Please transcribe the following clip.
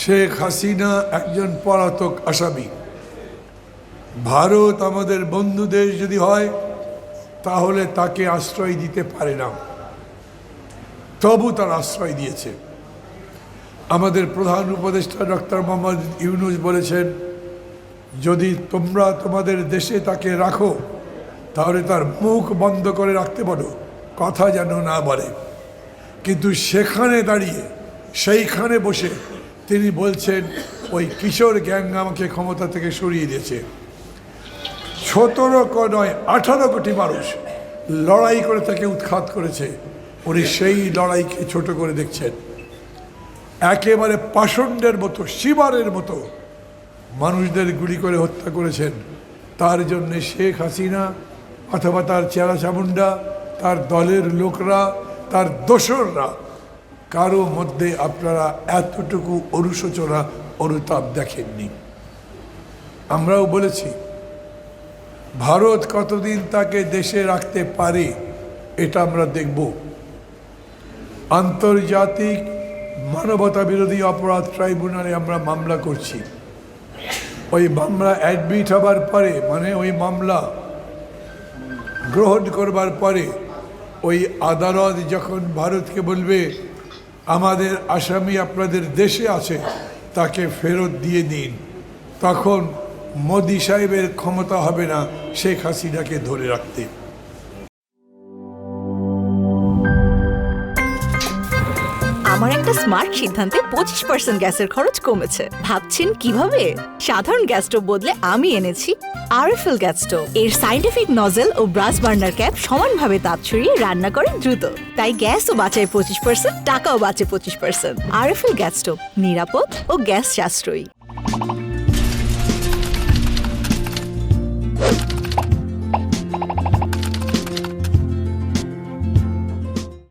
শেখ হাসিনা একজন পলাতক আসামি। ভারত আমাদের বন্ধু দেশ যদি হয় তাহলে তাকে আশ্রয় দিতে পারে না, তবু তার আশ্রয় দিয়েছে। আমাদের প্রধান উপদেষ্টা ডক্টর মোহাম্মদ ইউনূস বলেছেন, যদি তোমরা তোমাদের দেশে তাকে রাখো তাহলে তার মুখ বন্ধ করে রাখতে পারো, কথা যেন না বলে। কিন্তু সেখানে দাঁড়িয়ে সেইখানে বসে তিনি বলছেন ওই কিশোর গ্যাং আমাকে ক্ষমতা থেকে সরিয়ে দিয়েছে। 17 নয় 18 কোটি মানুষ লড়াই করে তাকে উৎখাত করেছে, উনি সেই লড়াইকে ছোট করে দেখছেন। একেবারে পাষণ্ডের মতো, শিবারের মতো মানুষদের গুলি করে হত্যা করেছেন। তার জন্য শেখ হাসিনা অথবা তার চেলা চামুন্ডা, তার দলের লোকরা, তার দোসররা, কারো মধ্যে আপনারা এতটুকু অনুশোচনা অনুতাপ দেখেননি। আমরাও বলেছি ভারত কতদিন তাকে দেশে রাখতে পারে এটা আমরা দেখব। আন্তর্জাতিক মানবতা বিরোধী অপরাধ ট্রাইব্যুনালে আমরা মামলা করছি। ওই মামলা অ্যাডমিট হবার পরে, মানে ওই মামলা গ্রহণ করবার পরে ওই আদালত যখন ভারতকে বলবে আমাদের আসামি আপনাদের দেশে আছে, তাকে ফেরত দিয়ে দিন, তখন মোদি সাহেবের ক্ষমতা হবে না শেখ হাসিনাকে ধরে রাখতে। আমার একটা স্মার্ট সিদ্ধান্তে 25% গ্যাসের খরচ কমেছে। ভাবছেন কিভাবে? সাধারণ গ্যাস স্টোভ বদলে আমি এনেছি আরএফএল গ্যাস স্টোভ। এর সাইন্টিফিক নজল ও ব্রাস বার্নার ক্যাপ সমানভাবে তাপ ছড়িয়ে রান্না করে দ্রুত, তাই গ্যাসও বাঁচায় 25%, টাকাও বাঁচে 25%। আরএফএল গ্যাস স্টোভ নিরাপদ ও গ্যাস সাশ্রয়ী।